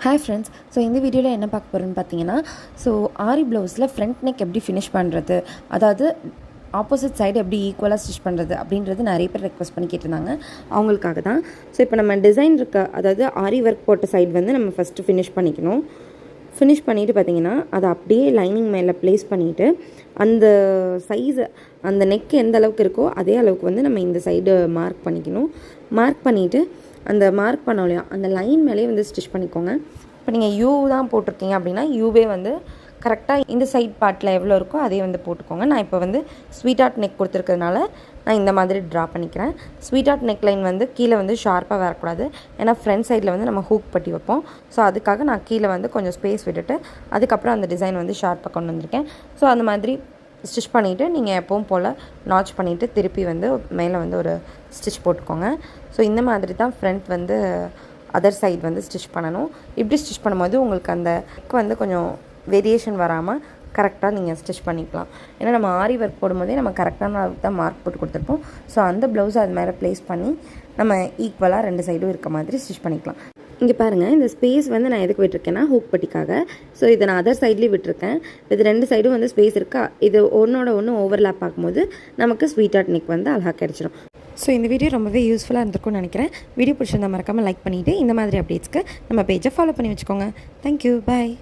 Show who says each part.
Speaker 1: Hi friends. So இந்த வீடியோவில் என்ன பார்க்க போகிறோன்னு பார்த்தீங்கன்னா, ஆரி ப்ளவுஸில் ஃப்ரண்ட் நெக் எப்படி ஃபினிஷ் பண்ணுறது, அதாவது ஆப்போசிட் சைடு எப்படி ஈக்குவலாக ஸ்டிச் பண்ணுறது அப்படின்றது நிறைய பேர் ரெக்வஸ்ட் பண்ணி கேட்டிருந்தாங்க. அவங்களுக்காக தான். இப்போ நம்ம டிசைன் இருக்க, அதாவது ஆரி ஒர்க் போட்ட சைடு வந்து நம்ம ஃபஸ்ட்டு ஃபினிஷ் பண்ணிக்கணும். ஃபினிஷ் பண்ணிவிட்டு பார்த்திங்கன்னா அதை அப்படியே லைனிங் மேலே ப்ளேஸ் பண்ணிவிட்டு அந்த சைஸை, அந்த நெக் எந்த அளவுக்கு இருக்கோ அதே அளவுக்கு வந்து நம்ம இந்த சைடு மார்க் பண்ணிக்கணும். மார்க் பண்ணிவிட்டு அந்த மார்க் பண்ணோம் இல்லையா, அந்த லைன் மேலேயே வந்து ஸ்டிச் பண்ணிக்கோங்க. இப்போ நீங்கள் யூ தான் போட்டிருக்கீங்க அப்படின்னா யூவே வந்து கரெக்டாக இந்த சைட் பார்ட்டில் எவ்வளோ இருக்கோ அதே வந்து போட்டுக்கோங்க. நான் இப்போ வந்து ஸ்வீட் ஆர்ட் நெக் கொடுத்துருக்கிறதுனால நான் இந்த மாதிரி ட்ரா பண்ணிக்கிறேன். ஸ்வீட் ஆர்ட் நெக் லைன் வந்து கீழே வந்து ஷார்ப்பாக வரக்கூடாது, ஏன்னா ஃப்ரண்ட் சைடில் வந்து நம்ம ஹூக் பட்டி வைப்போம். ஸோ அதுக்காக நான் கீழே வந்து கொஞ்சம் ஸ்பேஸ் விட்டுட்டு அதுக்கப்புறம் அந்த டிசைன் வந்து ஷார்ப்பாக கொண்டு வந்திருக்கேன். ஸோ அந்த மாதிரி ஸ்டிச் பண்ணிவிட்டு நீங்கள் எப்பவும் போல் நாச் பண்ணிவிட்டு திருப்பி வந்து மேலே வந்து ஒரு ஸ்டிச் போட்டுக்கோங்க. ஸோ இந்த மாதிரி தான் ஃப்ரண்ட் வந்து அதர் சைடு வந்து ஸ்டிச் பண்ணணும். இப்படி ஸ்டிச் பண்ணும்போது உங்களுக்கு அந்த வந்து கொஞ்சம் வேரியேஷன் வராமல் கரெக்டாக நீங்கள் ஸ்டிச் பண்ணிக்கலாம். ஏன்னா நம்ம ஆரி ஒர்க் போடும்போதே நம்ம கரெக்டான அளவுக்கு தான் மார்க் போட்டு கொடுத்துருப்போம். ஸோ அந்த ப்ளவுஸை அது மேலே ப்ளேஸ் பண்ணி நம்ம ஈக்குவலாக ரெண்டு சைடும் இருக்க மாதிரி ஸ்டிச் பண்ணிக்கலாம். இங்கே பாருங்கள், இந்த ஸ்பேஸ் வந்து நான் எதுக்கு விட்டுருக்கேன்னா ஹூக் பட்டிக்காக. ஸோ இதை நான் அதர் சைட்லேயும் விட்டுருக்கேன். இது ரெண்டு சைடும் வந்து ஸ்பேஸ் இருக்கா, இது ஒன்றோட ஒன்று ஓவர்லேப் ஆகும்போது நமக்கு ஸ்வீட் ஆர்ட் நெக் வந்து அழகாக கிடச்சிடும். ஸோ இந்த வீடியோ ரொம்பவே யூஸ்ஃபுல்லாக இருந்திருக்கும்னு நினைக்கிறேன். வீடியோ பிடிச்சிருந்தா மறக்காமல் லைக் பண்ணிவிட்டு இந்த மாதிரி அப்டேட்ஸ்க்கு நம்ம பேஜை ஃபாலோ பண்ணி வச்சுக்கோங்க. தேங்க்யூ, பாய்.